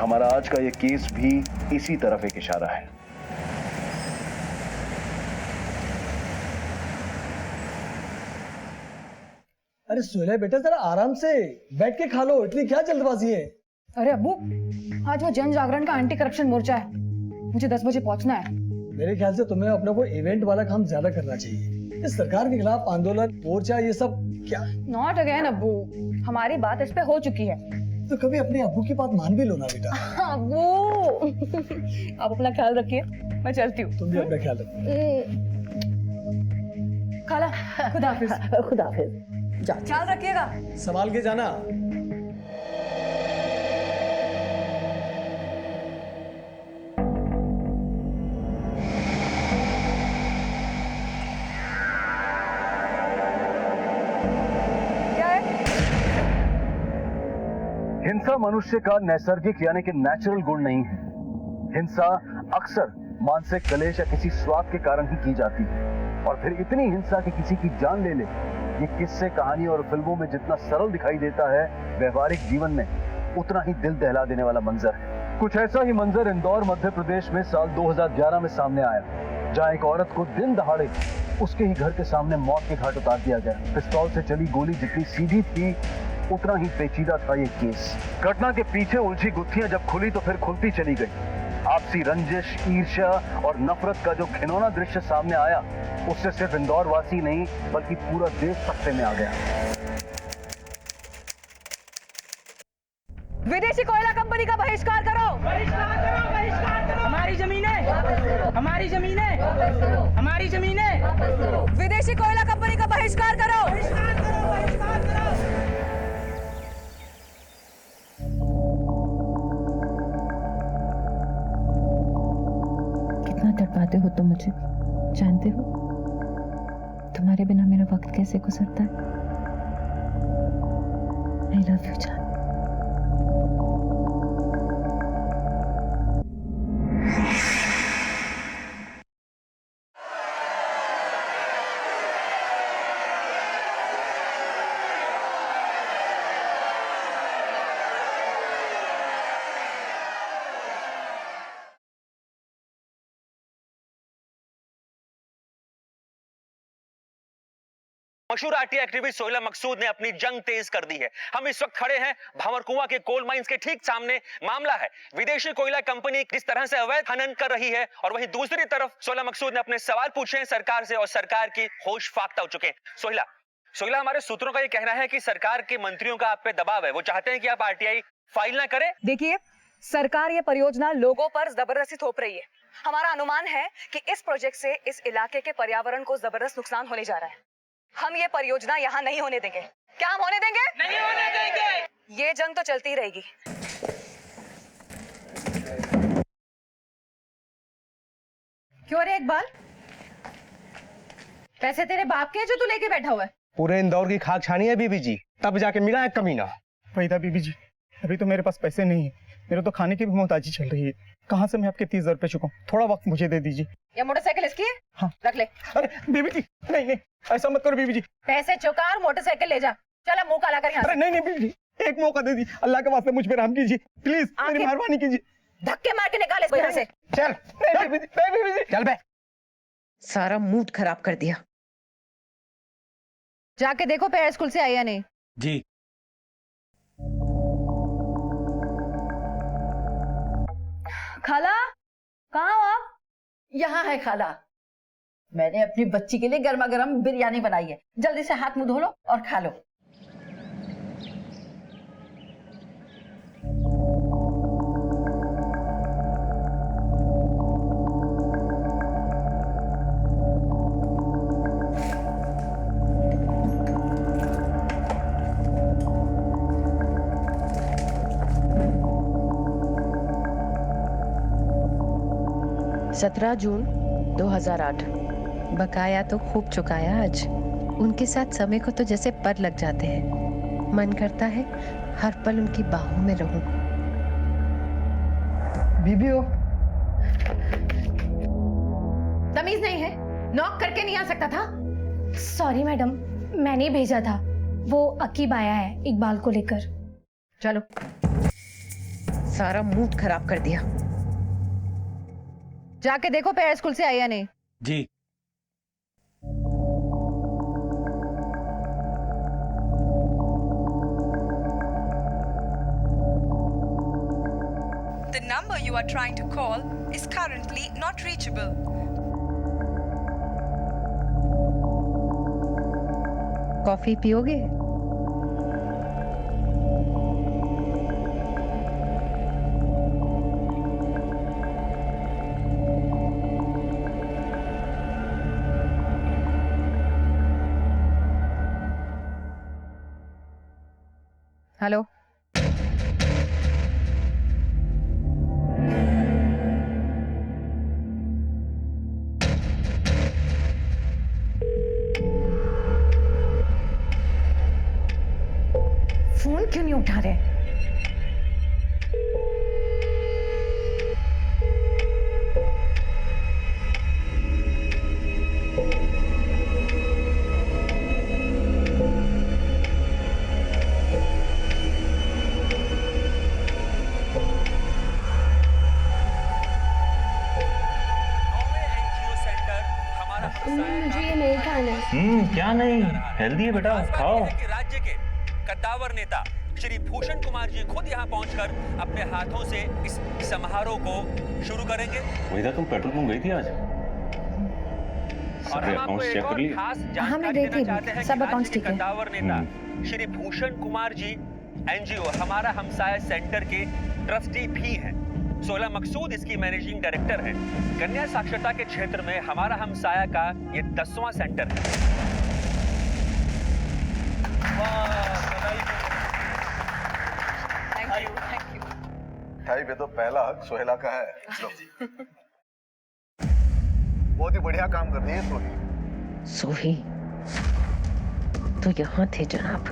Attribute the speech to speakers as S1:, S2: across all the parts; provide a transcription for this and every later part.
S1: हमारा आज का ये केस भी इसी तरफ एक इशारा है।
S2: अरे सोहेला बेटा जरा आराम से बैठ के खा लो, इतनी क्या जल्दबाजी है?
S3: अरे अब्बू, आज वो जन जागरण का एंटी करप्शन मोर्चा है, मुझे 10 बजे पहुंचना है।
S2: मेरे ख्याल से तुम्हें अपने को इवेंट वाला काम ज्यादा करना चाहिए। इस सरकार के खिलाफ आंदोलन, मोर्चा, ये सब क्या?
S3: नॉट अगेन अब्बू, हमारी बात इस पे हो चुकी है।
S2: तो कभी अपने अब्बू की बात मान भी लो ना बेटा।
S3: अब्बू आप अपना ख्याल रखिए, मैं चलती हूँ।
S2: तुम भी अपना ख्याल रखो।
S3: खाला खुदा हाफिज।
S4: खुदा हाफिज, जा।
S3: ख्याल रखिएगा।
S2: संभाल के जाना।
S1: हिंसा मनुष्य का नैसर्गिक यानी कि नेचुरल गुण नहीं है। हिंसा अक्सर मानसिक कलेश या किसी स्वार्थ के कारण ही की जाती है, और फिर इतनी हिंसा कि किसी की जान ले ले। ये किस्से, कहानी और फिल्मों में जितना सरल दिखाई देता है, व्यवहारिक जीवन में उतना ही दिल दहला देने वाला मंजर है। कुछ ऐसा ही मंजर इंदौर मध्य प्रदेश में साल 2011 में सामने आया, जहां एक औरत को दिन दहाड़े उसके ही घर के सामने मौत के घाट उतार दिया गया। पिस्तौल से चली गोली जितनी सीधी थी, उतना ही पेचीदा था ये केस। घटना के पीछे उलझी गुत्थियां जब खुली तो फिर खुलती चली गई। आपसी रंजिश, ईर्ष्या और नफरत का जो घिनौना दृश्य सामने आया, उससे सिर्फ इंदौर वासी नहीं बल्कि पूरा देश सख्ते में आ गया।
S3: विदेशी कोयला कंपनी का बहिष्कार करो।
S5: बहिष्कार करो, बहिष्कार करो। हमारी जमीनें, हमारी जमीनें, हमारी जमीनें।
S3: विदेशी कोयला कंपनी का बहिष्कार करो।
S5: बहिष्कार करो, बहिष्कार करो।
S4: कितना तड़पाते हो तुम मुझे, जानते हो? तुम्हारे बिना मेरा वक्त कैसे गुजरता है। आई लव यू जान।
S6: मशहूर आरटीआई एक्टिविस्ट सोहेला मकसूद ने अपनी जंग तेज कर दी है। हम इस वक्त खड़े हैं भावरकुआं के कोल माइंस के ठीक सामने। मामला है विदेशी कोयला कंपनी किस तरह से अवैध खनन कर रही है, और वहीं दूसरी तरफ सोहेला मकसूद ने अपने सवाल पूछे हैं सरकार से, और सरकार की होश फाख्ता हो चुके हैं। सोहेला, हमारे सूत्रों का ये कहना है कि सरकार के मंत्रियों का आप पे दबाव है, वो चाहते हैं कि आप आरटीआई फाइल ना करें।
S3: देखिए, सरकार ये परियोजना लोगों पर जबरदस्ती थोप रही है। हमारा अनुमान है कि इस प्रोजेक्ट से इस इलाके के पर्यावरण को जबरदस्त नुकसान होने जा रहा है। हम ये परियोजना यहाँ नहीं होने देंगे। क्या हम होने देंगे?
S5: नहीं होने देंगे।
S3: ये जंग तो चलती रहेगी। क्यों रे इकबाल, पैसे तेरे बाप के हैं जो तू लेके बैठा हुआ है?
S7: पूरे इंदौर की खाक छानी है बीबी जी, तब जाके मिला है कमीना।
S8: वही था बीबी जी, अभी तो मेरे पास पैसे नहीं है, मेरे तो खाने की भी मोहताजी चल रही है। कहाँ से मैं आपके 30,000 रुपए चुकाऊं? थोड़ा वक्त मुझे दे दीजिए।
S3: ये मोटरसाइकिल इसकी है?
S8: हाँ।
S3: रख ले।
S8: अरे बीबी जी, नहीं नहीं, ऐसा मत करो बीबी जी।
S3: पैसे चुका और मोटरसाइकिल ले जा। चल मुंह काला कर यहाँ से।
S8: अरे नहीं नहीं बीबी जी, एक मौका दे दीजिए, अल्लाह के वास्ते मुझ पे रहम कीजिए प्लीज, मेरी मेहरबानी कीजिए।
S3: धक्के मार के निकाल इसको यहाँ से।
S7: चल
S8: नहीं बीबी जी, नहीं बीबी जी।
S7: चल बे।
S4: सारा मूड खराब कर दिया।
S3: जाके देखो पे स्कूल से आई या नहीं।
S7: जी।
S3: खाला, कहाँ हो आप?
S4: यहाँ है खाला, मैंने अपनी बच्ची के लिए गर्मा गर्म बिरयानी बनाई है, जल्दी से हाथ मुंह धो लो और खा लो।
S9: सत्रह जून 2008। बकाया तो खूब चुकाया आज। उनके साथ समय को तो जैसे पर लग जाते हैं। मन करता है हर पल उनकी बाहों में रहूं।
S2: बीबी हो?
S3: तमीज नहीं है? नॉक करके नहीं आ सकता था?
S10: सॉरी मैडम, मैंने भेजा था। वो अकीब आया है इकबाल को लेकर।
S3: चलो।
S9: सारा मूड खराब कर दिया।
S4: जाके देखो पेड़ स्कूल से आई या नहीं।
S6: जी।
S3: The number you are trying to call is currently not reachable.
S9: Coffee पियोगे?
S4: हेलो, फोन क्यों नहीं उठा रहे?
S10: मुझे ये नहीं खाना है।
S6: क्या नहीं, हेल्दी है बेटा, खाओ। राज्य के कद्दावर नेता श्री भूषण कुमार जी खुद यहाँ पहुंचकर अपने हाथों से इस समारोह को शुरू करेंगे।
S1: वहीदा, तुम पेट्रोल पंप गई थी आज?
S6: और हम आपको एक और खास जानकारी देना चाहते हैं
S10: सब
S6: कि
S10: अकाउंट्स
S6: राज्य
S10: ठीक
S6: के
S10: है।
S6: कद्दावर नेता श्री भूषण कुमार जी एनजीओ हमारा हमसाया सेंटर के ट्रस्टी भी हैं। सोहेला मकसूद इसकी मैनेजिंग डायरेक्टर है। कन्या साक्षरता के क्षेत्र में हमारा हमसाया का ये 10वां सेंटर है।
S3: Thank you.
S1: भाई पे तो पहला हक सोहेला का है। बहुत ही बढ़िया काम कर रही है सोही।
S9: सोही तो यहाँ थे जनाब,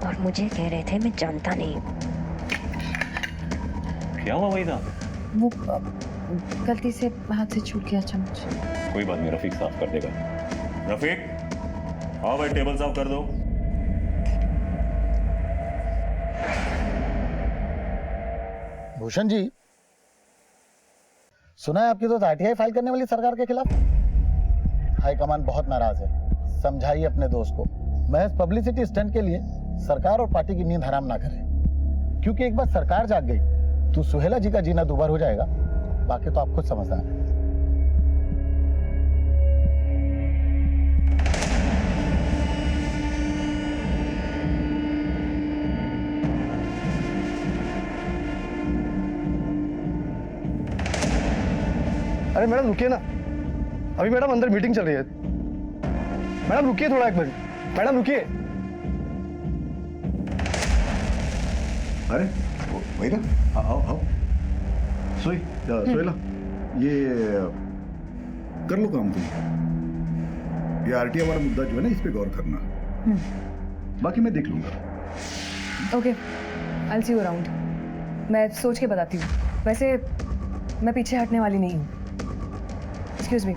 S9: और मुझे कह रहे थे मैं जानता नहीं।
S1: क्या हुआ वहीदा?
S10: वो गलती से हाथ से छूट गया चम्मच।
S1: कोई बात नहीं, रफीक साफ कर देगा। रफीक, हाँ भाई, टेबल साफ कर दो।
S11: भूषण जी, सुना है आपकी दोस्त आरटीआई फाइल करने वाली सरकार के खिलाफ। हाईकमान बहुत नाराज है, समझाइए अपने दोस्त को महज पब्लिसिटी स्टंट के लिए सरकार और पार्टी की नींद हराम ना करे, क्योंकि एक बार सरकार जाग गई तो सुहेला जी का जीना दुबार हो जाएगा। बाकी तो आप खुद समझदार हैं।
S7: अरे मैडम रुकिए ना, अभी मैडम अंदर मीटिंग चल रही है। मैडम रुकिए थोड़ा, एक मिनट। मैडम रुकिए।
S1: अरे वहीदा, आओ आओ। सोहेला, ये कर लो काम तुम। ये आरटीआई वाला मुद्दा जो है ना, इस पे गौर करना। बाकी मैं देख लूंगा।
S3: Okay, I see you around. मैं सोच के बताती हूँ। वैसे मैं पीछे हटने वाली नहीं हूँ। Excuse me.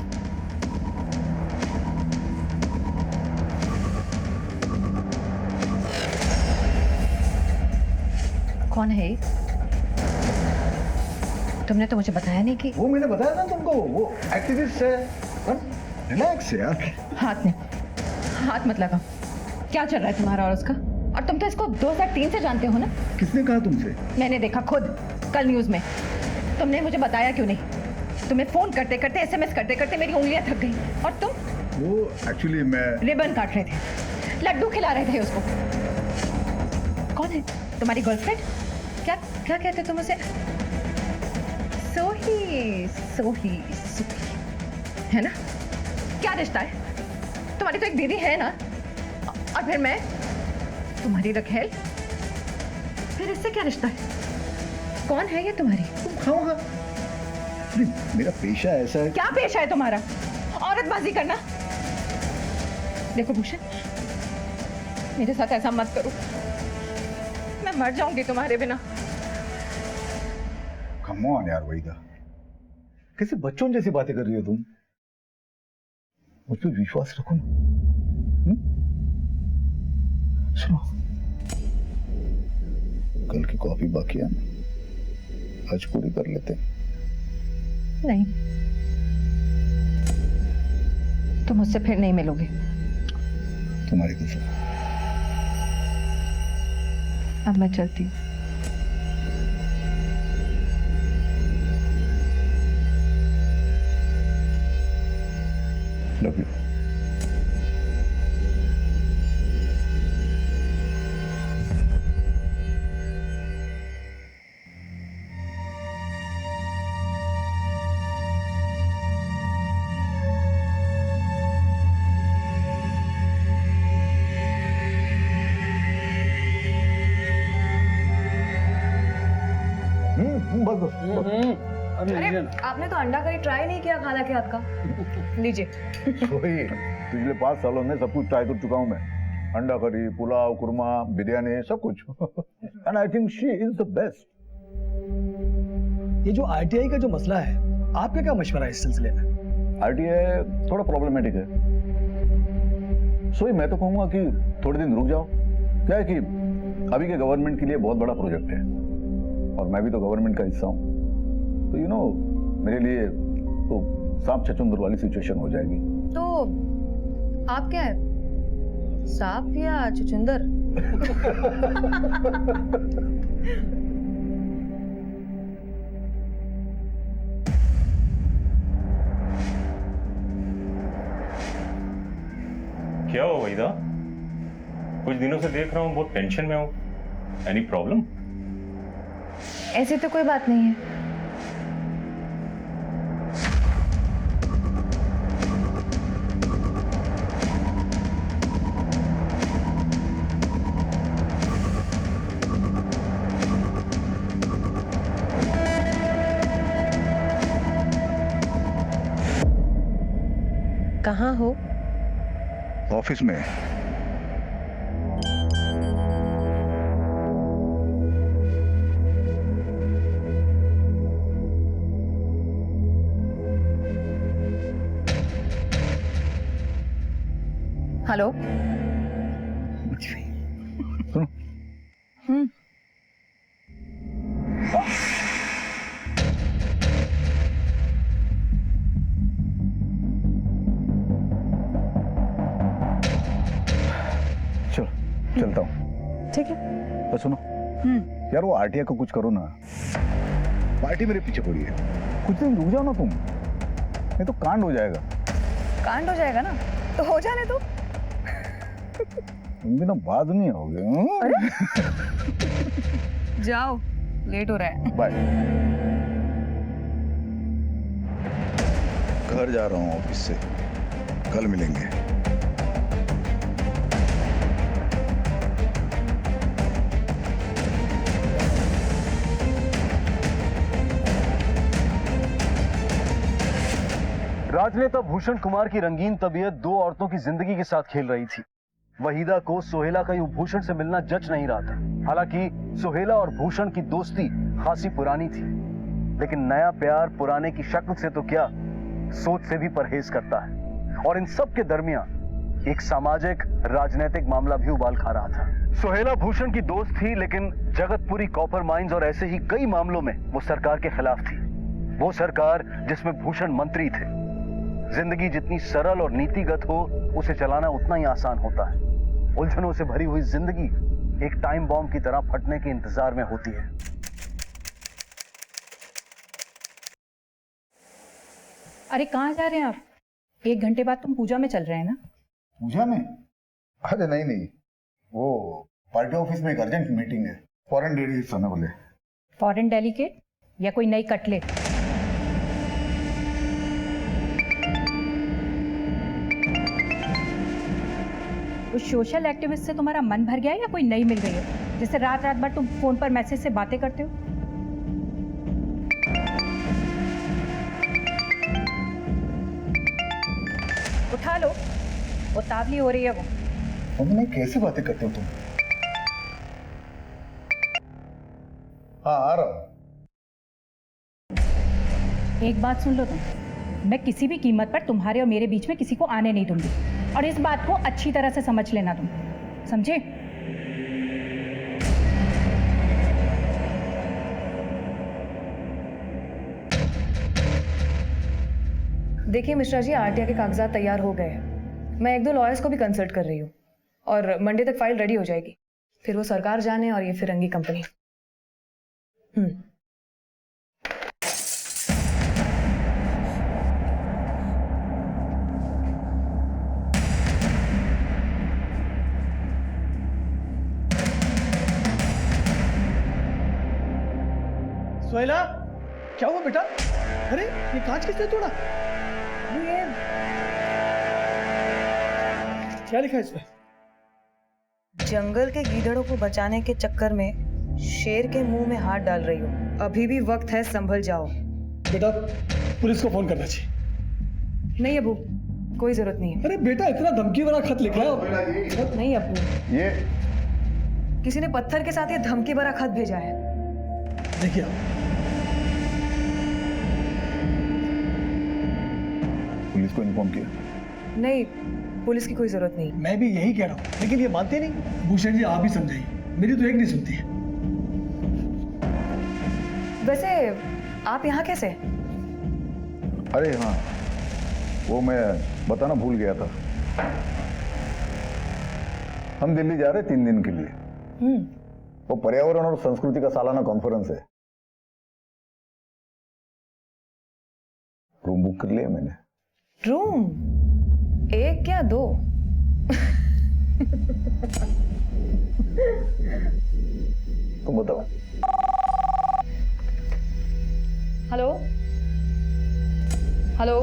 S4: कौन है? तुमने तो मुझे बताया नहीं कि
S1: वो मैंने बताया ना तुमको, वो एक्टिविस्ट है। रिलैक्स यार।
S4: हाथ मत लगा। क्या चल रहा है तुम्हारा और उसका? और तुम तो इसको 2003 से जानते हो ना?
S1: किसने कहा तुमसे?
S4: मैंने देखा खुद कल न्यूज में। तुमने मुझे बताया क्यों नहीं? तुम्हें फोन करते करते, एसएमएस करते करते मेरी उंगलियां थक गई। और तुम?
S1: वो एक्चुअली मैं
S4: रिबन काट रहे थे, लड्डू खिला रहे थे उसको। कौन है तुम्हारी गर्लफ्रेंड? क्या क्या कहते तुम उसे? सोही सोही सोही है ना? क्या रिश्ता है? तुम्हारी तो एक दीदी है ना, और फिर मैं तुम्हारी रखेल। फिर इससे क्या रिश्ता है? कौन है ये तुम्हारी?
S1: तुम खाओगा। मेरा पेशा ऐसा है।
S4: क्या पेशा है तुम्हारा? औरतबाजी करना। देखो भूषण, मेरे साथ ऐसा मत करो, मैं मर जाऊंगी तुम्हारे बिना।
S1: कम ऑन यार वहीदा, कैसे बच्चों जैसी बातें कर रही हो तुम? मुझ पर विश्वास रखो ना। सुनो, कल की कॉफी बाकी है ना,
S11: आज पूरी कर लेते हैं।
S4: नहीं, तुम मुझसे फिर नहीं मिलोगे।
S11: तुम्हारी कसम।
S4: अब मैं चलती हूँ।
S11: Love you. बस बस
S3: अरे आपने तो अंडा करी ट्राई नहीं किया खाना के हाथ का। लीजिए।
S11: वही पिछले 5 सालों में सब कुछ ट्राई कर चुका हूँ मैं। अंडा करी, पुलाव, कुरमा, बिरयानी, सब कुछ। And I think she is the best.
S2: ये जो आरटीआई का जो मसला है, आपका क्या मशवरा है इस सिलसिले में?
S11: आरटीआई थोड़ा प्रॉब्लमेटिक है, सो मैं तो कहूंगा कि थोड़े दिन रुक जाओ। क्या है कि अभी के गवर्नमेंट के लिए बहुत बड़ा प्रोजेक्ट है और मैं भी तो गवर्नमेंट का हिस्सा हूँ, तो यू नो मेरे लिए तो सांप छछूंदर वाली सिचुएशन हो जाएगी।
S3: तो आप क्या है, सांप या छछूंदर?
S12: क्या हो वहीदा? कुछ दिनों से देख रहा हूँ बहुत टेंशन में हो। Any problem?
S10: ऐसी तो कोई बात नहीं है।
S9: कहाँ हो?
S11: ऑफिस में।
S3: हेलो।
S11: सुनो। चलो चलता हूँ।
S3: ठीक है।
S11: तो सुनो यार, वो आरटीआई को कुछ करो ना। पार्टी मेरे पीछे पड़ी है, कुछ दिन रुक जाओ ना तुम, नहीं तो कांड हो जाएगा।
S3: कांड हो जाएगा ना तो हो जाने दो।
S11: तुम भी ना बाद में आओगे।
S3: जाओ, लेट हो रहा है।
S11: बाय। घर जा रहा हूँ ऑफिस से, कल मिलेंगे।
S1: राजनेता भूषण कुमार की रंगीन तबीयत 2 औरतों की जिंदगी के साथ खेल रही थी। वहीदा को सोहेला का यूं भूषण से मिलना जच नहीं रहा था। हालांकि सोहेला और भूषण की दोस्ती खासी पुरानी थी, लेकिन नया प्यार पुराने की शक्ल से तो क्या, सोच से भी परहेज करता है। और इन सब के दरमियान एक सामाजिक राजनीतिक मामला भी उबाल खा रहा था। सोहेला भूषण की दोस्त थी, लेकिन जगतपुरी कॉपर माइंस और ऐसे ही कई मामलों में वो सरकार के खिलाफ थी। वो सरकार जिसमें भूषण मंत्री थे। जिंदगी जितनी सरल और नीतिगत हो, उसे चलाना उतना ही आसान होता है। उलझनों से भरी हुई जिंदगी एक टाइम बॉम्ब की तरह फटने के इंतजार में होती है।
S10: अरे कहाँ जा रहे हैं आप? 1 घंटे बाद तुम पूजा में चल रहे हैं ना?
S11: पूजा में? अरे नहीं, वो पार्टी ऑफिस में एक अर्जेंट मीटिंग है, फॉरेन डेलीगेट्स आने वाले।
S10: फॉरेन डेलीगेट या कोई नई कटलेट? उस सोशल एक्टिविस्ट से तुम्हारा मन भर गया है या कोई नई मिल गई है जिससे रात रात भर तुम फोन पर मैसेज से बातें करते हो? उठा लो, उतावली हो रही है वो।
S11: मम्मी कैसी बातें करते हो तुम? हाँ आ रहा हूं।
S10: एक बात सुन लो तुम, मैं किसी भी कीमत पर तुम्हारे और मेरे बीच में किसी को आने नहीं दूंगी, और इस बात को अच्छी तरह से समझ लेना तुम, समझे?
S3: देखिए मिश्रा जी, आरटीआई के कागजात तैयार हो गए हैं। मैं 1-2 लॉयर्स को भी कंसल्ट कर रही हूँ और मंडे तक फाइल रेडी हो जाएगी। फिर वो सरकार जाने और ये फिरंगी कंपनी।
S2: सोहेला, क्या हुआ बेटा? अरे ये कांच किसने तोड़ा?
S3: ये
S2: क्या लिखा है इस पे?
S3: जंगल के गीदड़ों को बचाने के चक्कर में शेर के मुंह में हाथ डाल रही हो। अभी भी वक्त है, संभल जाओ।
S2: बेटा पुलिस को फोन करना चाहिए।
S3: नहीं अबू, कोई जरूरत नहीं है।
S2: अरे बेटा इतना धमकी भरा खत लिखा है।
S3: नहीं अबू,
S11: ये
S3: किसी ने पत्थर के साथ ये धमकी भरा खत भेजा है।
S2: देखिए
S11: पुलिस को इन्फॉर्म किया?
S3: नहीं, पुलिस की कोई जरूरत नहीं।
S2: मैं भी यही कह रहा हूँ, लेकिन ये मानते नहीं। भूषण जी आप ही समझाइए, मेरी तो एक नहीं सुनती है।
S3: वैसे आप यहाँ कैसे?
S11: अरे हाँ, वो मैं बताना भूल गया था। हम दिल्ली जा रहे 3 दिन के लिए। वो पर्यावरण और संस्कृति का सालाना कॉन्फ्रेंस है। रूम बुक कर लिया मैंने।
S3: रूम 1 या 2?
S11: तुम बताओ।
S3: हेलो हेलो,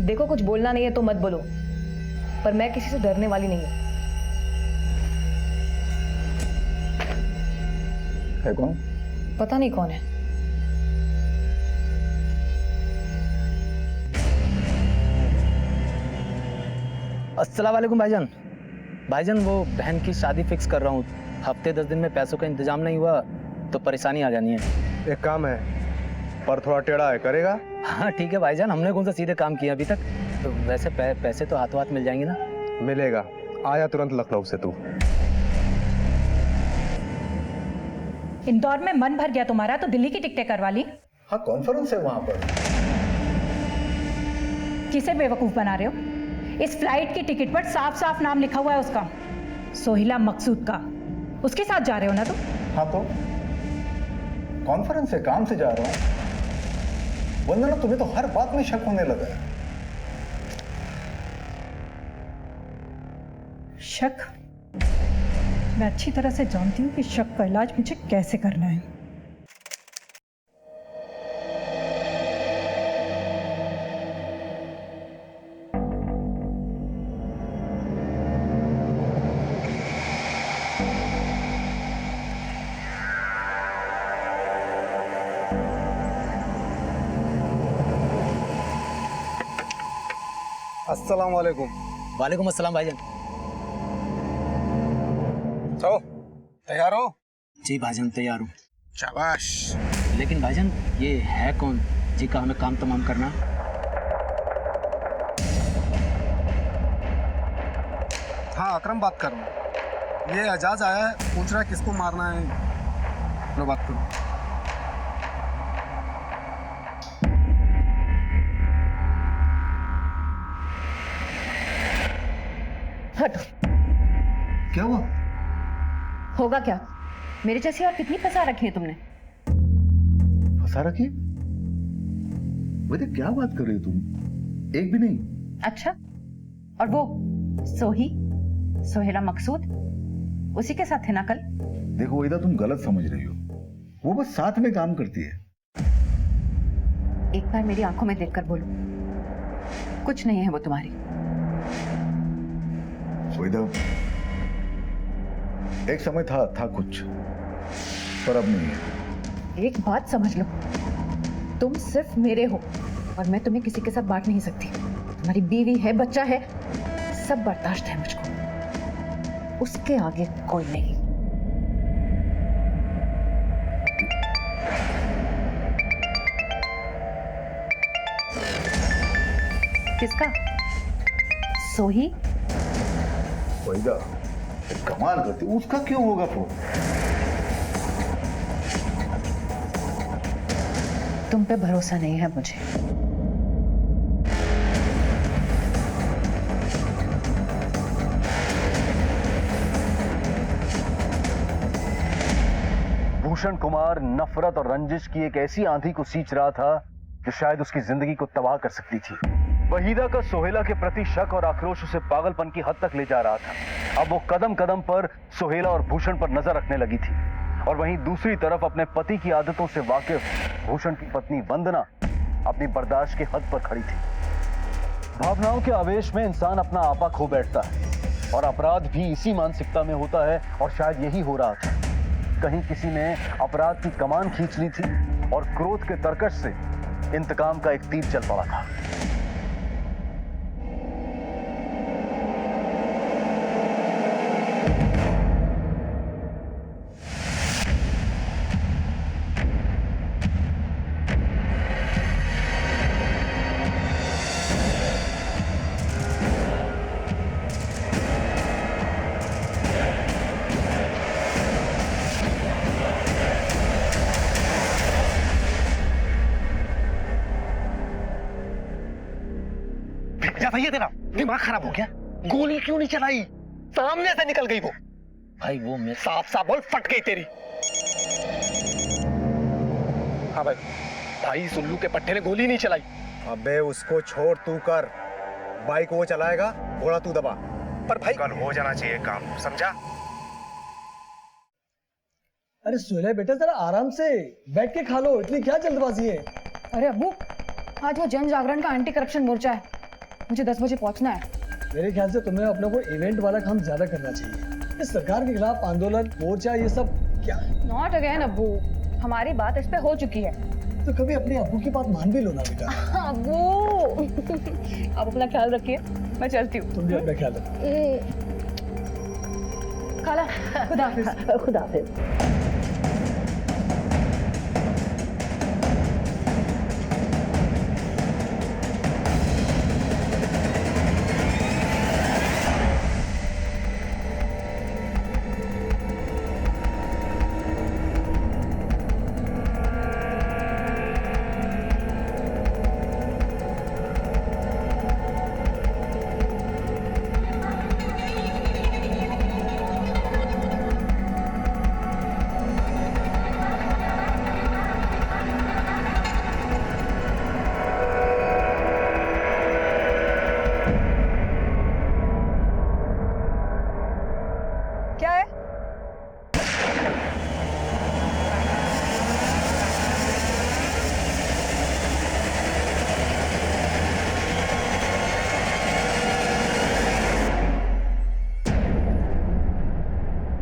S3: देखो कुछ बोलना नहीं है तो मत बोलो, पर मैं किसी से डरने वाली नहीं हूँ।
S11: है कौन?
S3: पता नहीं कौन है।
S5: अस्सलाम वालेकुम भाईजान। भाईजान वो बहन की शादी फिक्स कर रहा हूँ। हफ्ते 10 दिन में पैसों का इंतजाम नहीं हुआ तो परेशानी आ जानी है।
S7: एक काम है, पर थोड़ा टेढ़ा है, करेगा?
S5: हाँ ठीक है भाईजान, हमने कौन सा सीधे काम किया अभी तक। तो वैसे पैसे तो हाथों हाथ मिल जाएंगे ना?
S7: मिलेगा, आया तुरंत लखनऊ से तू।
S10: इंदौर में मन भर गया तुम्हारा तो दिल्ली की टिकटें करवा ली।
S11: हाँ कॉन्फ्रेंस है वहां पर।
S10: किसे बेवकूफ बना रहे हो? इस फ्लाइट की टिकट पर साफ साफ नाम लिखा हुआ है उसका, सोहिला मकसूद का। उसके साथ जा रहे हो ना तुम?
S11: हाँ तो कॉन्फ्रेंस है, काम से जा रहा हूँ। वंदना तुम्हें तो हर बात में शक होने लगा है।
S10: शक? मैं अच्छी तरह से जानती हूँ कि शक का इलाज मुझे कैसे करना है।
S7: अस्सलाम वालेकुम।
S5: वालेकुम अस्सलाम भाईजान।
S7: तो तैयार हो?
S5: जी भाईजान तैयार हूँ।
S7: शाबाश।
S5: लेकिन भाईजान ये है कौन जी का हमें काम तमाम करना?
S7: हाँ अकरम बात कर रहा हूँ। ये एजाज आया है, पूछ रहा है किसको मारना है। लो बात करो।
S3: हटो।
S11: क्या हुआ?
S10: होगा क्या? मेरे जैसी और कितनी फंसा रखी है तुमने?
S11: फंसा रखी? वैसे क्या बात कर रही हो तुम? एक भी नहीं।
S10: अच्छा, और वो सोहिला मकसूद, उसी के साथ थे ना कल?
S11: देखो वेदा, तुम गलत समझ रही हो। वो बस साथ में काम करती है।
S10: एक बार मेरी आंखों में देखकर बोलो, कुछ नहीं है वो तुम्हारी।
S11: वेदा, एक समय था कुछ, पर अब नहीं है।
S10: एक बात समझ लो, तुम सिर्फ मेरे हो और मैं तुम्हें किसी के साथ बांट नहीं सकती। तुम्हारी बीवी है, बच्चा है, सब बर्दाश्त है मुझको, उसके आगे कोई नहीं। किसका? सोही?
S11: वेदा, कमाल करती, उसका क्यों होगा फोन?
S10: तुम पे भरोसा नहीं है मुझे।
S1: भूषण कुमार नफरत और रंजिश की एक ऐसी आंधी को सींच रहा था जो शायद उसकी जिंदगी को तबाह कर सकती थी। वहीदा का सोहेला के प्रति शक और आक्रोश उसे पागलपन की हद तक ले जा रहा था। अब वो कदम कदम पर सोहेला और भूषण पर नजर रखने लगी थी, और वहीं दूसरी तरफ अपने पति की आदतों से वाकिफ भूषण की पत्नी वंदना अपनी बर्दाश्त की हद पर खड़ी थी। भावनाओं के आवेश में इंसान अपना आपा खो बैठता है, और अपराध भी इसी मानसिकता में होता है, और शायद यही हो रहा था। कहीं किसी ने अपराध की कमान खींच ली थी और क्रोध के तरकश से इंतकाम का एक तीर चल पड़ा था।
S7: भैया तेरा दिमाग खराब हो गया? गोली क्यों नहीं चलाई? सामने से निकल गई वो।
S5: भाई वो मैं
S7: साफ साफ बोल, फट गई तेरी। हाँ भाई, भाई सुल्लू के पट्टे ने गोली नहीं चलाई।
S13: अबे उसको छोड़, तू कर। बाइक वो चलाएगा, घोड़ा तू दबा।
S7: पर भाई
S13: कल हो जाना चाहिए काम, समझा?
S2: अरे सोहेला बेटा जरा आराम से बैठ के खा लो, इतनी क्या जल्दबाजी है?
S10: अरे अब्बू, आज वो जन जागरण का एंटी करप्शन मोर्चा है, मुझे 10 बजे पहुंचना है।
S2: मेरे ख्याल से तुम्हें अपने को इवेंट वाला काम ज्यादा करना चाहिए। इस सरकार के खिलाफ आंदोलन, मोर्चा, ये सब क्या?
S10: नॉट अगेन अब्बू, हमारी बात इस पे हो चुकी है।
S2: तो कभी अपने अब्बू की बात मान भी लो ना बेटा।
S10: अब्बू आप अपना ख्याल रखिए, मैं चलती हूँ।
S2: तुम भी अपना ख्याल रखो।
S10: खाला, खुदा हाफिज। खुदा हाफिज।
S3: क्या है?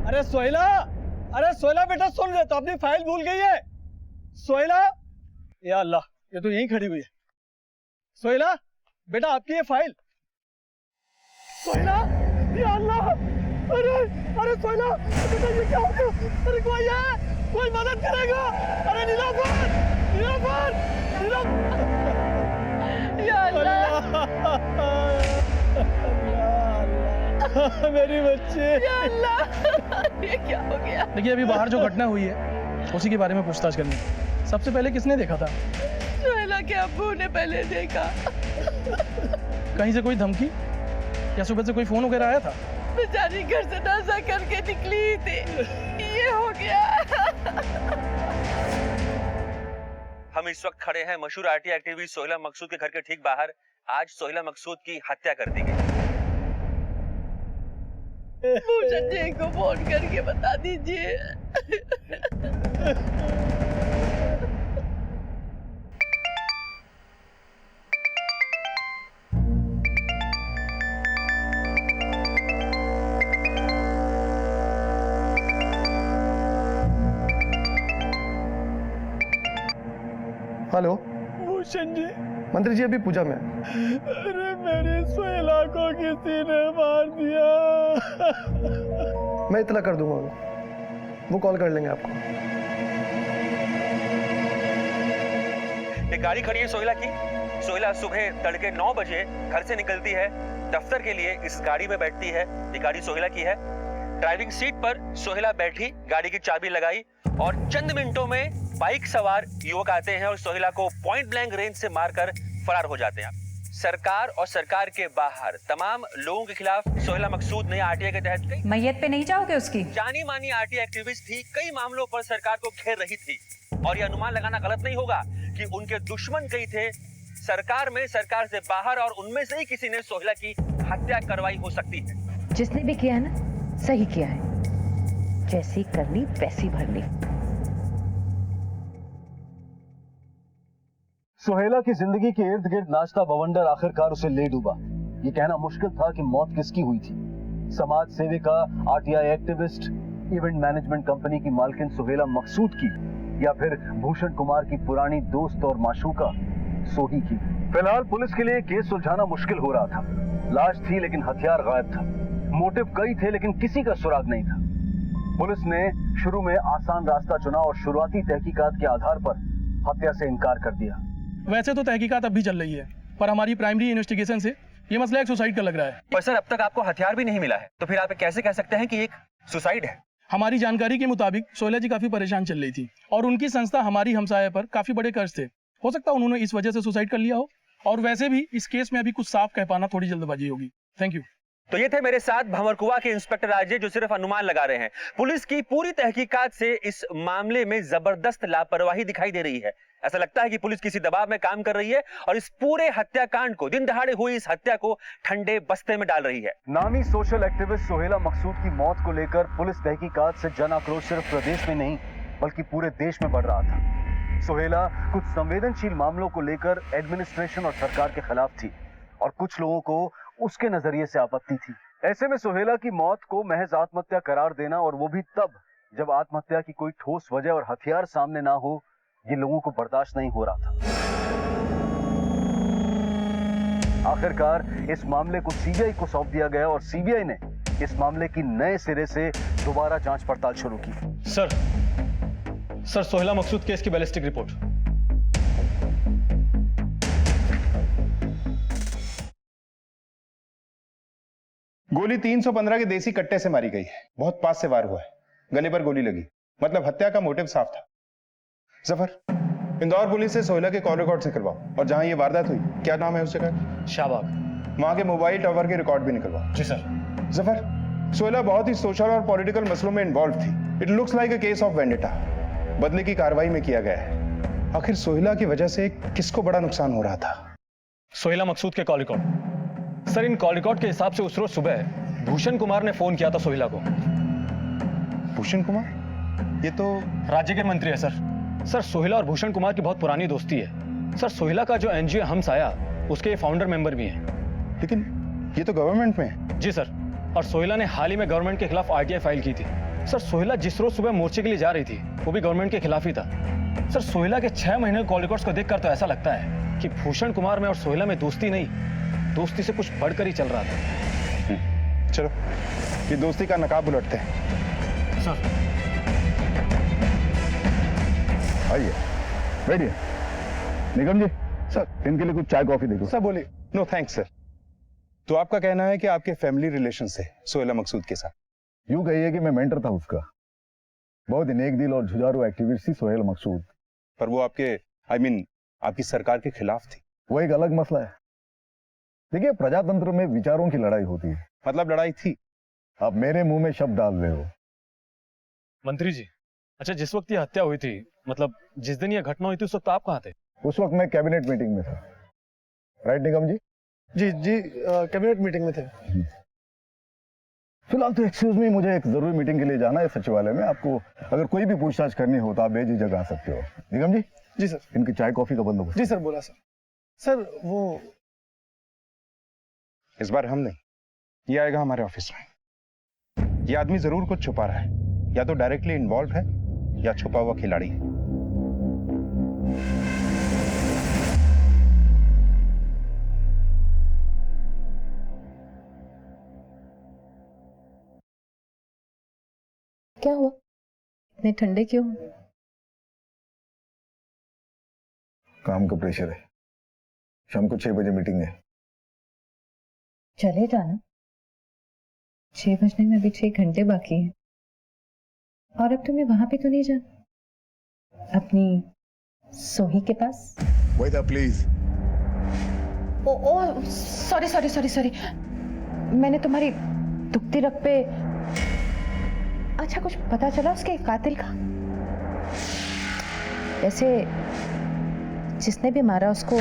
S2: अरे सोहेला, अरे सोहेला बेटा सुन रहे तो अपनी फाइल भूल गई है। सोहेला, या अल्लाह, ये तो यहीं खड़ी हुई है। सोहेला बेटा आपकी ये फाइल। सोहेला, या अल्लाह, अरे अरे सोहेला बेटा ये क्या हो गया? अरे कोई है, कोई मदद करेगा? अरे नीलाफर, नीलाफर, नीलाफर, या अल्लाह, मेरी बच्ची,
S10: या अल्लाह, ये क्या हो गया?
S2: देखिए अभी बाहर जो घटना हुई है उसी के बारे में पूछताछ करनी है। सबसे पहले किसने देखा था?
S10: सोहेला के अब्बू ने पहले देखा।
S2: कहीं से कोई धमकी या सुबह से कोई फोन वगैरह आया था?
S10: बेचारी घर से नासा करके निकली थी, ये हो गया।
S6: हम इस वक्त खड़े हैं मशहूर आरटी एक्टिविस्ट सोहेला मकसूद के घर के ठीक बाहर। आज सोहेला मकसूद की हत्या कर दी गई।
S10: भूषण जी को फोन करके बता दीजिए।
S7: हेलो
S2: भूषण जी,
S7: मंत्री जी अभी पूजा में है।
S2: अरे मेरी सोहेला को किसी ने मार दिया।
S7: मैं इतला कर दूंगा, वो कॉल कर लेंगे आपको।
S6: एक गाड़ी खड़ी है सोहेला की। सोहेला सुबह तड़के 9 बजे घर से निकलती है दफ्तर के लिए। इस गाड़ी में बैठती है। ये गाड़ी सोहेला की है। ड्राइविंग सीट पर सोहेला बैठी, गाड़ी की चाबी लगाई और चंद मिनटों में बाइक सवार युवक आते हैं और सोहेला को पॉइंट ब्लैंक रेंज से मारकर फरार हो जाते हैं। सरकार और सरकार के बाहर तमाम लोगों के खिलाफ सोहेला मकसूद ने आरटीआई के तहत कई
S3: मैयत पे नहीं जाओगे उसकी?
S6: जानी मानी आरटीआई एक्टिविस्ट थी, कई मामलों पर सरकार को घेर रही थी और ये अनुमान लगाना गलत नहीं होगा कि उनके दुश्मन कई थे सरकार में, सरकार से बाहर, और उनमें से ही किसी ने सोहेला की हत्या करवाई हो सकती है।
S10: जिसने भी किया है ना, सही किया है। जैसी करनी वैसी भरनी।
S1: सुहेला की जिंदगी के इर्द गिर्द नाचता बवंडर आखिरकार उसे ले डूबा। ये कहना मुश्किल था कि मौत किसकी हुई थी। समाज सेविका, RTI activist, event management company की मालकिन सुहेला मकसूद की, या फिर भूषण कुमार की पुरानी दोस्त और माशूका सोही की। फिलहाल पुलिस के लिए केस सुलझाना मुश्किल हो रहा था। लाश थी लेकिन हथियार गायब था। मोटिव कई थे लेकिन किसी का सुराग नहीं था। पुलिस ने शुरू में आसान रास्ता चुना और शुरुआती तहकीकात के आधार पर हत्या से इनकार कर दिया।
S8: वैसे तो तहकीकात अब भी चल रही है, पर हमारी प्राइमरी इन्वेस्टिगेशन से ये मसला एक सुसाइड का लग रहा है।
S6: पर सर, अब तक आपको हथियार भी नहीं मिला है, तो फिर आप कैसे कह सकते हैं कि एक सुसाइड है?
S8: हमारी जानकारी के मुताबिक सोहेला जी काफी परेशान चल रही थी और उनकी संस्था हमारी हमसाया पर काफी बड़े कर्ज थे। हो सकता है उन्होंने इस वजह से सुसाइड कर लिया हो, और वैसे भी इस केस में अभी कुछ साफ कह पाना थोड़ी जल्दबाजी होगी। Thank you.
S6: तो ये थे मेरे साथ भंवरकुआ के इंस्पेक्टर राजे, जो सिर्फ अनुमान लगा रहे हैं। पुलिस की पूरी तहकीकात से इस मामले में जबरदस्त लापरवाही दिखाई दे रही है। ऐसा लगता है कि पुलिस किसी दबाव में काम कर रही है और इस पूरे हत्याकांड को, दिन दहाड़े हुई इस हत्या को ठंडे बस्ते में डाल रही है।
S1: नामी सोशल एक्टिविस्ट सोहेला मकसूद की मौत को लेकर पुलिस तहकीकात से जन आक्रोश सिर्फ प्रदेश में नहीं बल्कि पूरे देश में बढ़ रहा था। सोहेला कुछ संवेदनशील मामलों को लेकर एडमिनिस्ट्रेशन और सरकार के खिलाफ थी और कुछ लोगों को उसके नजरिए से आपत्ति थी। ऐसे में सोहेला की मौत को महज आत्महत्या करार देना, और वो भी तब जब आत्महत्या की कोई ठोस वजह और हथियार सामने ना हो, ये लोगों को बर्दाश्त नहीं हो रहा था। आखिरकार इस मामले को सीबीआई को सौंप दिया गया और सीबीआई ने इस मामले की नए सिरे से दोबारा जांच पड़ताल शुरू की।
S14: सर सोहेला मकसूद केस की बैलिस्टिक रिपोर्ट।
S13: गोली 315 के देसी कट्टे से मारी गई है। बहुत पास से वार हुआ है। गले पर गोली लगी, मतलब हत्या का मोटिव साफ था। जफर, इंदौर पुलिस से सोहेला के कॉल रिकॉर्ड निकलवाओ, और जहां ये वारदात हुई, क्या नाम है उस जगह?
S14: शाहबाग।
S13: वहां के मोबाइल टावर के रिकॉर्ड भी निकलवाओ।
S14: जी सर।
S13: जफर, सोहेला बहुत ही सोशल और पॉलिटिकल मसलों में इन्वॉल्व थी। It looks like a case of vendetta. बदले की कार्रवाई में किया गया है। आखिर सोहेला की वजह से किसको बड़ा नुकसान हो रहा था?
S14: सोहेला मकसूद के कॉल रिकॉर्ड। सर, इन कॉल रिकॉर्ड के हिसाब से उस रोज सुबह भूषण कुमार ने फोन किया था सोहेला को।
S13: भूषण कुमार? ये तो
S14: राज्य के मंत्री है सर, सोहेला और भूषण कुमार की बहुत पुरानी दोस्ती है। सर, सोहेला का जो एनजीओ हमसाया, उसके फाउंडर मेंबर भी हैं।
S13: लेकिन ये तो गवर्नमेंट में है।
S14: जी सर, और सोहेला ने हाल ही में गवर्नमेंट के खिलाफ आरटीआई फाइल की थी। सर, सोहेला जिस रोज सुबह मोर्चे के लिए जा रही थी, वो भी गवर्नमेंट के खिलाफ ही था। सर, सोहेला के 6 महीने के कॉल रिकॉर्ड्स को देखकर तो ऐसा लगता है कि भूषण कुमार में और सोहेला में दोस्ती नहीं, दोस्ती से कुछ बढ़कर ही चल रहा था।
S13: चलो, ये दोस्ती का नकाब उलटते हैं।
S14: सर,
S7: आइए, बैठिए। निगम जी, सर इनके लिए कुछ चाय कॉफी देखो।
S13: सर बोलिए। No thanks sir. तो आपका कहना है कि आपके फैमिली रिलेशन से सोहेला मकसूद के साथ?
S7: यूं कहिए कि मैं मेंटर था उसका। बहुत ही नेक दिल और जुझारू एक्टिविस्ट थी सोहेला मकसूद।
S13: पर वो आपके आपकी सरकार के खिलाफ थी।
S7: वो एक अलग मसला है। देखिए, प्रजातंत्र में विचारों की लड़ाई होती है।
S13: मतलब लड़ाई थी?
S7: आप मेरे मुंह में शब्द डाल रहे हो।
S14: मंत्री जी, अच्छा, जिस वक्त ये हत्या हुई थी, मतलब जिस दिन ये घटना हुई थी, उस वक्त आप कहाँ थे?
S7: उस वक्त मैं कैबिनेट मीटिंग में था। राइट निगम जी?
S8: जी कैबिनेट मीटिंग में थे।
S7: फिलहाल तो एक्सक्यूज मी, मुझे एक जरूरी मीटिंग के लिए जाना है सचिवालय में। आपको अगर कोई भी पूछताछ करनी हो तो आप बेझिझक आ सकते हो। निगम जी?
S8: जी सर।
S7: इनकी चाय कॉफी का बंदोबस्त।
S8: जी सर, बोला सर। सर वो
S13: इस बार हम नहीं, ये आएगा हमारे ऑफिस में। ये आदमी जरूर कुछ छुपा रहा है, या तो डायरेक्टली इन्वॉल्व है या छुपा हुआ खिलाड़ी है।
S10: क्या हुआ? इतने ठंडे क्यों?
S7: काम का प्रेशर है। शाम को 6 बजे मीटिंग है।
S10: चले जाना। 6 बजने में अभी 6 घंटे बाकी हैं। और अब तुम्हें वहां पे तो नहीं जाना? अपनी सोही के पास?
S13: Wait up please.
S10: Oh sorry sorry sorry sorry, मैंने तुम्हारी दुखती रग पे। अच्छा, कुछ पता चला उसके कातिल का? वैसे जिसने भी मारा उसको,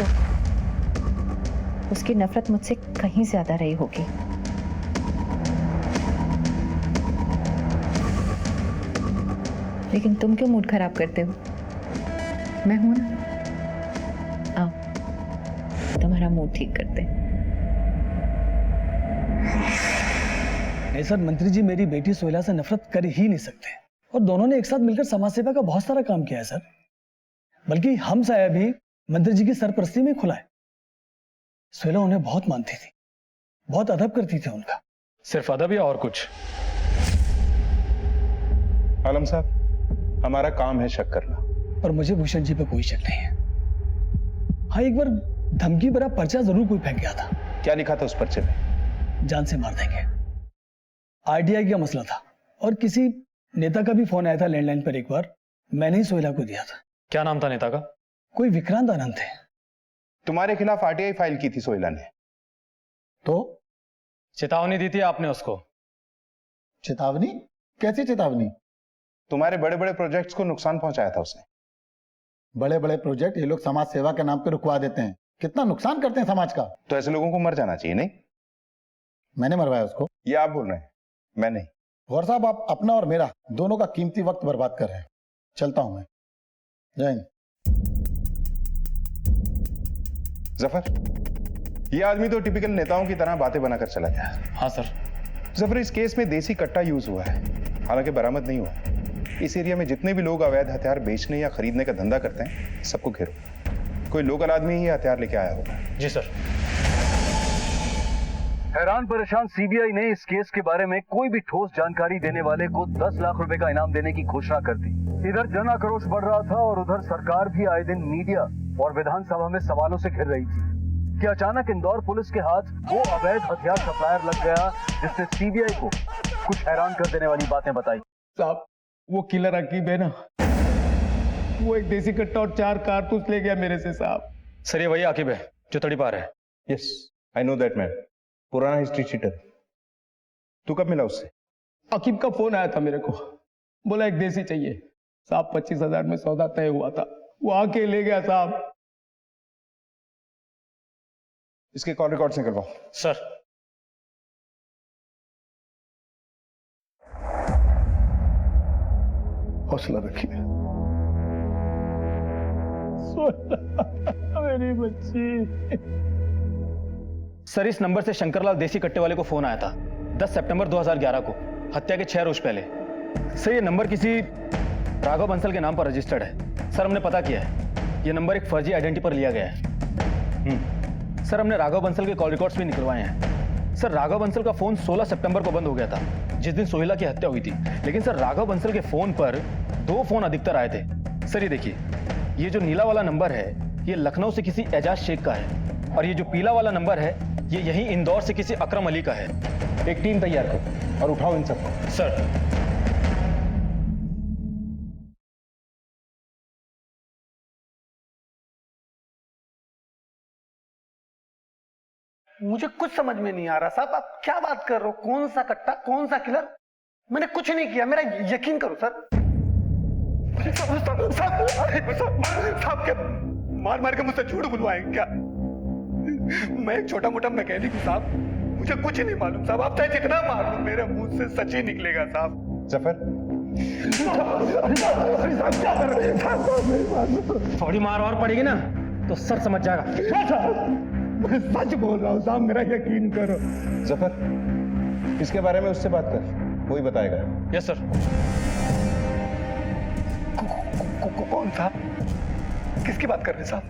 S10: उसकी नफरत मुझसे कहीं ज्यादा रही होगी। लेकिन तुम क्यों मूड खराब करते हो? मैं हूं ना, आओ तुम्हारा मूड ठीक करते।
S5: नहीं सर, मंत्री जी मेरी बेटी सोहेला से नफरत कर ही नहीं सकते, और दोनों ने एक साथ मिलकर समाज सेवा का बहुत सारा काम किया है सर। बल्कि हम साया भी मंत्री जी की सरपरस्ती में खुला है। सोहेला उन्हें बहुत मानती थी, बहुत अदब करती थी उनका।
S14: सिर्फ अदब या और कुछ?
S13: आलम साहब, हमारा काम है शक करना,
S5: और मुझे भूषण जी पे कोई शक नहीं है। हाँ, एक बार धमकी भरा पर्चा जरूर कोई फेंक गया था।
S13: क्या लिखा था उस पर्चे में?
S5: जान से मार देंगे। आरटीआई का मसला था, और किसी नेता का भी फोन आया था लैंडलाइन पर। एक बार मैंने ही सोहेला को दिया था।
S14: क्या नाम था नेता का?
S5: कोई विक्रांत आनंद थे।
S13: तुम्हारे खिलाफ आरटीआई फाइल की थी सोहेला ने,
S11: तो
S14: चेतावनी दी थी आपने उसको?
S11: चेतावनी? कैसी चेतावनी?
S13: तुम्हारे बड़े बड़े प्रोजेक्ट्स को नुकसान पहुंचाया था उसने।
S11: बड़े बड़े प्रोजेक्ट ये लोग समाज सेवा के नाम पे रुकवा देते हैं। कितना नुकसान करते हैं समाज का।
S13: तो ऐसे लोगों को मर जाना चाहिए, नहीं?
S11: मैंने मरवाया उसको?
S13: ये आप बोल रहे हैं, मैं नहीं।
S11: गौर साहब, आप अपना और मेरा दोनों का कीमती वक्त बर्बाद कर रहे हैं। चलता हूं मैं। जय हिंद।
S13: जफर, ये आदमी तो टिपिकल नेताओं की तरह बातें बनाकर चला गया।
S14: हाँ सर।
S13: जफर, इस केस में देसी कट्टा यूज हुआ है, हालांकि बरामद नहीं हुआ। इस एरिया में जितने भी लोग अवैध हथियार बेचने या खरीदने का धंधा करते हैं, सबको घेरो। कोई लोकल आदमी ही हथियार लेके आया होगा।
S14: जी सर।
S1: हैरान परेशान सीबीआई ने इस केस के बारे में कोई भी ठोस जानकारी देने वाले को 10 लाख रुपए का इनाम देने की घोषणा कर दी। इधर जन आक्रोश बढ़ रहा था और उधर सरकार भी आए दिन मीडिया और विधानसभा में सवालों से घिर रही थी कि अचानक इंदौर पुलिस के हाथ वो अवैध हथियार सप्लायर लग गया जिसने सीबीआई को कुछ हैरान कर देने वाली बातें बताई।
S2: साहब, वो किलर अकीब है ना, वो एक देसी कट्टा और 4 कारतूस ले गया मेरे से साहब।
S14: सर, ये वही आकिब है जो तड़ी पार है।
S13: Yes, I know that man. पुराना हिस्ट्री चीटर। तू कब मिला उससे?
S2: अकीब का फोन आया था मेरे को, बोला एक देसी चाहिए साहब। 25,000 में सौदा तय हुआ था, वो आके ले गया साहब।
S13: इसके कॉल रिकॉर्ड्स निकलवाओ।
S14: सर।
S11: हौसला रखिए।
S2: मेरी बच्ची।
S14: सर, इस नंबर से शंकरलाल देसी कट्टे वाले को फोन आया था 10 सितंबर 2011 को, हत्या के 6 रोज पहले। सर, ये नंबर किसी राघव बंसल के नाम पर रजिस्टर्ड है। सर, हमने पता किया है, ये नंबर एक फर्जी आइडेंटिटी पर लिया गया है। सर, हमने राघव बंसल के कॉल रिकॉर्ड्स भी निकलवाए हैं। सर, राघव बंसल का फोन 16 सितंबर को बंद हो गया था, जिस दिन सोहेला की हत्या हुई थी। लेकिन सर, राघव बंसल के फोन पर 2 फोन अधिकतर आए थे। सर, ये देखिए, ये जो नीला वाला नंबर है, ये लखनऊ से किसी एजाज शेख का है, और ये जो पीला वाला नंबर है, ये यहीं इंदौर से किसी अकरम अली का है।
S13: एक टीम तैयार करो और उठाओ इन सबको।
S14: सर।
S2: मुझे कुछ समझ में नहीं आ रहा साहब, आप क्या बात कर रहे हो? कौन सा कट्टा, कौन सा किलर? मैंने कुछ नहीं किया, मेरा यकीन करो सर। साहब, क्या मार मार के मुझसे झूठ बुलवाएंगे क्या? मैं एक छोटा मोटा मैकेनिक हूँ साहब, मुझे कुछ नहीं मालूम साहब। आप चाहे जितना मार लो, मेरे मुंह से सच ही निकलेगा साहब।
S13: जफर,
S14: थोड़ी मार और पड़ेगी ना तो सर समझ जाएगा।
S2: मैं सच बोल रहा हूँ साहब, मेरा यकीन करो।
S13: जफर, इसके बारे में उससे बात कर, वही बताएगा।
S14: Yes sir.
S2: कौन साहब? किसकी बात कर रहे हैं साहब?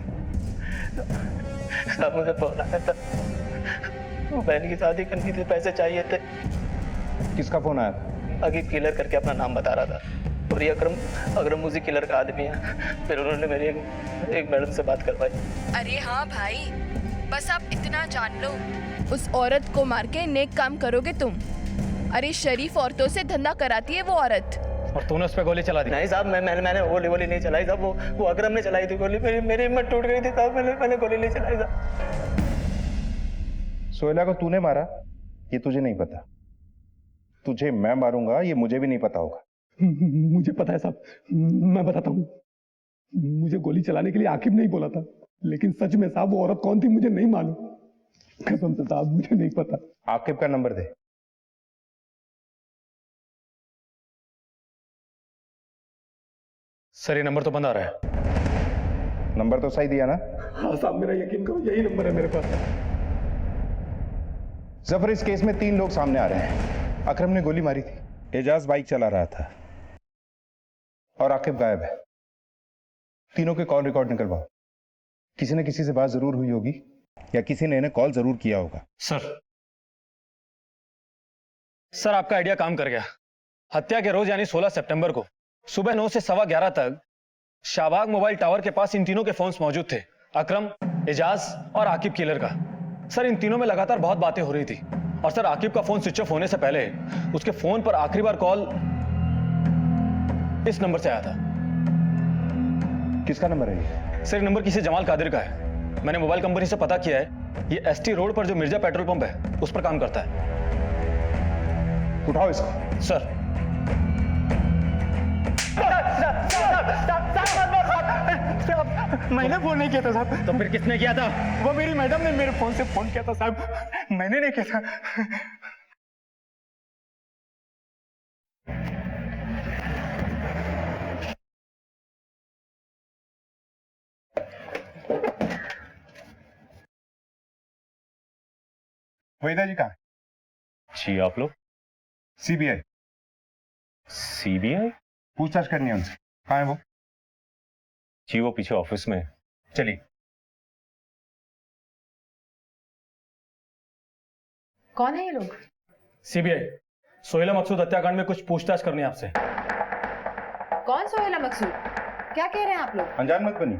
S15: साहब, मुझे फोन आया था, बहन की शादी करनी थी, पैसे चाहिए थे।
S13: किसका फोन आया था?
S15: अकीब किलर करके अपना नाम बता रहा था, और ये अकरम मुझी किलर का आदमी है। फिर उन्होंने मेरी एक मैडम से बात करवाई।
S16: अरे हाँ भाई, बस आप इतना जान लो, उस औरत को मार के नेक काम करोगे तुम। अरे शरीफ औरतों से धंधा कराती है वो औरत।
S14: और तूने उस पर गोली चला दी?
S15: नहीं साहब, मैंने गोली नहीं चलाई साहब, वो अकरम ने चलाई थी गोली। मेरी हिम्मत टूट गई थी साहब, मैंने गोली नहीं चलाई साहब।
S13: सोहेला को तूने मारा ये तुझे नहीं पता, तुझे मैं मारूंगा ये मुझे भी नहीं पता होगा।
S17: मुझे पता है साहब, मैं बताता हूँ। मुझे गोली चलाने के लिए आकिब नहीं बोला था, लेकिन सच में साहब वो औरत कौन थी मुझे नहीं मालूम। कसम से साहब मुझे नहीं पता।
S13: आकिब का नंबर दे।
S14: सर ये नंबर तो बंद आ रहा है।
S13: नंबर तो सही दिया ना?
S17: हाँ साहब, मेरा यकीन करो यही नंबर है मेरे पास।
S13: जफर, इस केस में 3 लोग सामने आ रहे हैं। अकरम ने गोली मारी थी, एजाज बाइक चला रहा था और आकिब गायब है। तीनों के कॉल रिकॉर्ड निकलवाओ। किसी न किसी से बात जरूर हुई होगी या किसी ने इन्हें कॉल जरूर किया होगा।
S14: सर आपका आइडिया काम कर गया। हत्या के रोज यानी 16 सितंबर को सुबह 9 से 11:15 तक शाहबाग मोबाइल टावर के पास इन तीनों के फोन्स मौजूद थे, अकरम, एजाज और आकिब किलर का। सर इन तीनों में लगातार बहुत बातें हो रही थी और सर आकिब का फोन स्विच ऑफ होने से पहले उसके फोन पर आखिरी बार कॉल इस नंबर से आया था।
S13: किसका नंबर है ये?
S14: सर नंबर किसी जमाल कादिर का है। मैंने मोबाइल कंपनी से पता किया है, ये एसटी रोड पर जो मिर्जा पेट्रोल पंप है उस पर काम करता है।
S13: उठाओ इसको।
S14: सर
S2: मैंने फोन नहीं किया था साहब।
S14: तो फिर किसने किया था?
S2: वो मेरी मैडम ने मेरे फोन से फोन किया था साहब, मैंने नहीं किया था।
S13: वहीदा जी कहाँ है?
S12: जी आप लोग?
S13: सीबीआई।
S12: सीबीआई?
S13: पूछताछ करनी है उनसे। कहाँ है वो?
S12: जी वो पीछे ऑफिस में।
S13: चलिए।
S10: कौन है ये लोग?
S14: सीबीआई। सोहेला मकसूद हत्याकांड में कुछ पूछताछ करनी है आपसे।
S10: कौन सोहेला मकसूद? क्या कह रहे हैं आप लोग?
S13: अनजान मत बनिए,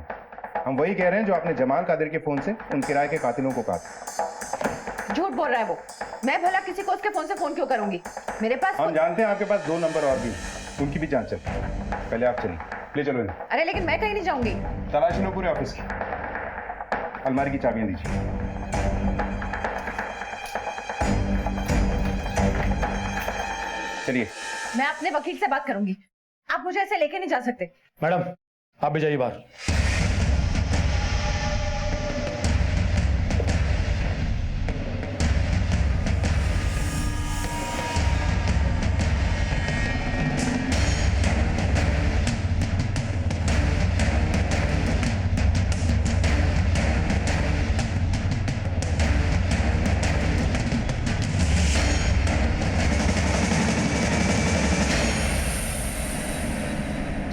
S13: हम वही कह रहे हैं जो आपने जमाल कादिर के फोन से उन किराए के कातिलों को कहा।
S10: झूठ बोल रहा है वो। मैं भला किसी को उसके फोन से फोन क्यों करूंगी? मेरे पास
S13: हम जानते हैं आपके पास 2 नंबर और भी, उनकी भी जांच चलती है। पहले आप चलिए, ले चलो इन्हें।
S10: अरे लेकिन मैं कहीं नहीं जाऊंगी।
S13: तलाशी लो पूरे ऑफिस की। अलमारी की चाबियां दीजिए। चलिए।
S10: मैं अपने वकील से बात करूंगी, आप मुझे ऐसे लेके नहीं जा सकते।
S14: मैडम आप भी जाइए बाहर।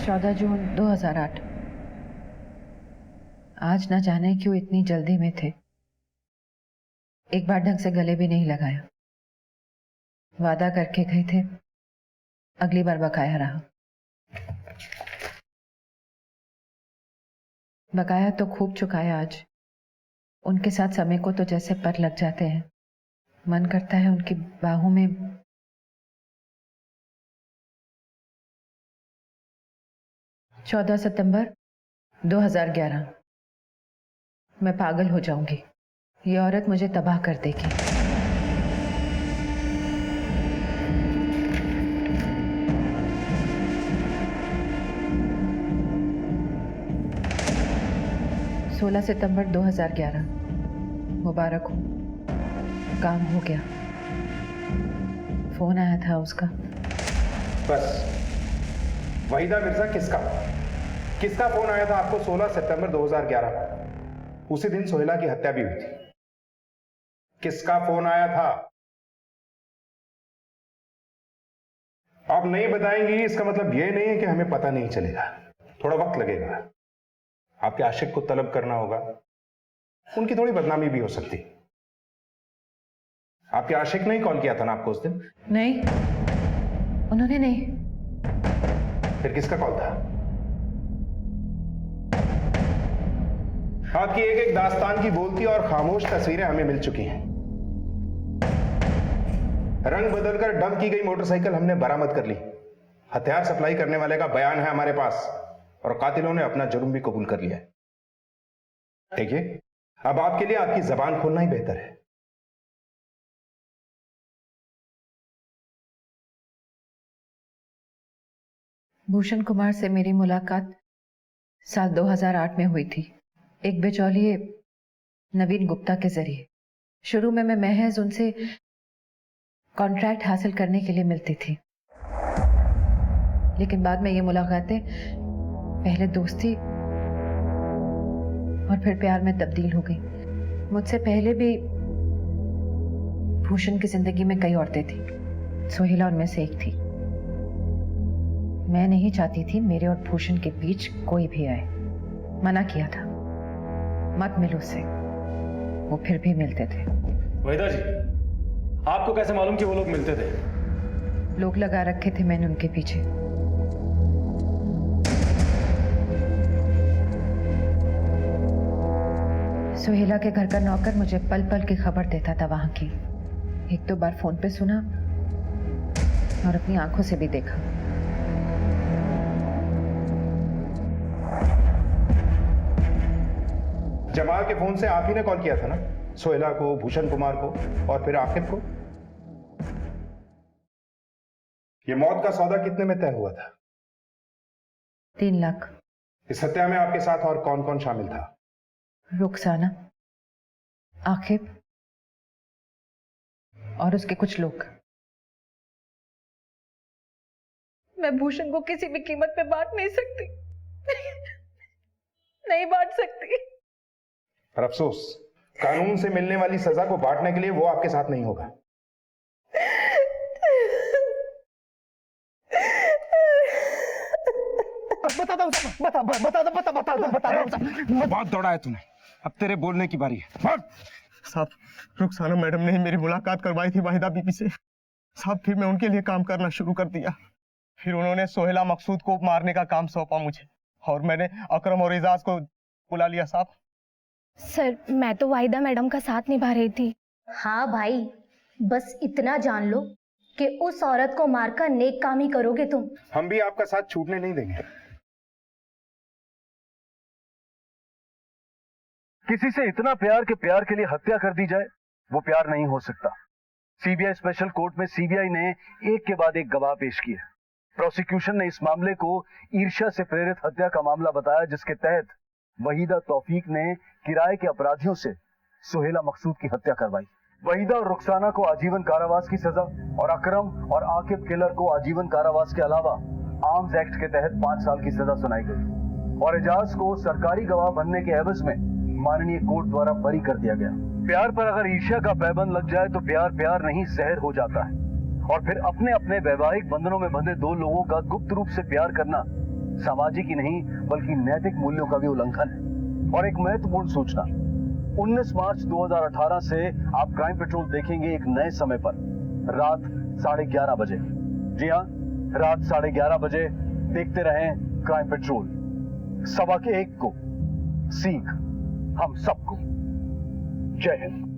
S10: 14 जून 2008। आज ना जाने क्यों इतनी जल्दी में थे। एक बार ढंग से गले भी नहीं लगाया। वादा करके गए थे, अगली बार बकाया रहा। बकाया तो खूब चुकाया आज। उनके साथ समय को तो जैसे पर लग जाते हैं। मन करता है उनकी बाहों में 14 सितंबर 2011। मैं पागल हो जाऊंगी। ये औरत मुझे तबाह कर देगी। सोलह सितंबर 2011। मुबारक हो, काम हो गया। फोन आया था उसका।
S13: बस वहीदा मिर्जा किसका फोन आया था आपको 16 सितंबर 2011? उसी दिन सोहेला की हत्या भी हुई थी। किसका फोन आया था? आप नहीं बताएंगी इसका मतलब यह नहीं है कि हमें पता नहीं चलेगा। थोड़ा वक्त लगेगा। आपके आशिक को तलब करना होगा, उनकी थोड़ी बदनामी भी हो सकती। आपके आशिक ने ही कॉल किया था ना आपको उस दिन?
S10: नहीं, उन्होंने नहीं।
S13: फिर किसका कॉल था? आपकी एक एक दास्तान की बोलती और खामोश तस्वीरें हमें मिल चुकी हैं। रंग बदलकर डंप की गई मोटरसाइकिल हमने बरामद कर ली। हथियार सप्लाई करने वाले का बयान है हमारे पास और कातिलों ने अपना जुर्म भी कबूल कर लिया है। देखिए, अब आपके लिए आपकी जबान खोलना ही बेहतर है।
S10: भूषण कुमार से मेरी मुलाकात साल 2008 में हुई थी, एक बिचौलिए नवीन गुप्ता के जरिए। शुरू में मैं महज उनसे कॉन्ट्रैक्ट हासिल करने के लिए मिलती थी, लेकिन बाद में ये मुलाकातें पहले दोस्ती और फिर प्यार में तब्दील हो गई। मुझसे पहले भी भूषण की जिंदगी में कई औरतें थी, सोहेला उनमें से एक थी। मैं नहीं चाहती थी मेरे और भूषण के बीच कोई भी आए, मना किया था, मत मिलो उससे। वो फिर भी मिलते थे।
S14: वहीदा जी, आपको कैसे मालूम कि वो लोग मिलते थे?
S10: लोग लगा रखे थे मैंने उनके पीछे। सोहेला के घर का नौकर मुझे पल पल की खबर देता था वहां की। एक दो बार फोन पे सुना और अपनी आंखों से भी देखा।
S13: जमाल के फोन से आप ही ने कॉल किया था ना, सोहेला को, भूषण कुमार को और फिर आकिब को? ये मौत का सौदा कितने में तय हुआ था?
S10: 3 लाख।
S13: इस हत्या में आपके साथ और कौन कौन शामिल था?
S10: रुखसाना, आकिब और उसके कुछ लोग।
S4: मैं भूषण को किसी भी कीमत पे बांट नहीं सकती। नहीं बांट सकती।
S13: पर अफसोस, कानून से मिलने वाली सजा को बांटने के लिए वो आपके साथ नहीं होगा।
S7: बहुत दौड़ा है तूने, अब तेरे बोलने की बारी है।
S2: साहब, रुखसाना मैडम ने ही मेरी मुलाकात करवाई थी वाहिदा बीबी से। साहब, फिर मैं उनके लिए काम करना शुरू कर दिया। फिर उन्होंने सोहेला मकसूद को मारने का काम सौंपा मुझे, और मैंने अकरम और एजाज को बुला लिया। साहब
S18: सर, मैं तो वाहिदा मैडम का साथ निभा रही थी। हाँ भाई, बस इतना जान लो कि उस औरत को मारकर नेक काम ही करोगे तुम।
S13: हम भी आपका साथ छूटने नहीं देंगे।
S1: किसी से इतना प्यार के प्यार के लिए हत्या कर दी जाए, वो प्यार नहीं हो सकता। सीबीआई स्पेशल कोर्ट में सीबीआई ने एक के बाद एक गवाह पेश किए। प्रोसिक्यूशन ने इस मामले को ईर्ष्या से प्रेरित हत्या का मामला बताया, जिसके तहत वहीदा तौफीक ने किराए के अपराधियों से सोहेला मकसूद की हत्या करवाई। वहीदा और रुखसाना को आजीवन कारावास की सजा और अकरम और आकिब किलर को आजीवन कारावास के अलावा आर्म्स एक्ट के तहत 5 साल की सजा सुनाई गई और एजाज को सरकारी गवाह बनने के एवज में माननीय कोर्ट द्वारा बरी कर दिया गया। प्यार पर अगर ईर्ष्या का पैबंद लग जाए तो प्यार प्यार नहीं जहर हो जाता है, और फिर अपने अपने वैवाहिक बंधनों में बंधे दो लोगों का गुप्त रूप से प्यार करना सामाजिक ही नहीं बल्कि नैतिक मूल्यों का भी उल्लंघन है। और एक महत्वपूर्ण सूचना, 19 मार्च 2018 से आप क्राइम पेट्रोल देखेंगे एक नए समय पर, रात 11:30 बजे। जी हाँ, रात 11:30 बजे देखते रहें क्राइम पेट्रोल। 1:15 को सीख हम सबको। जय हिंद।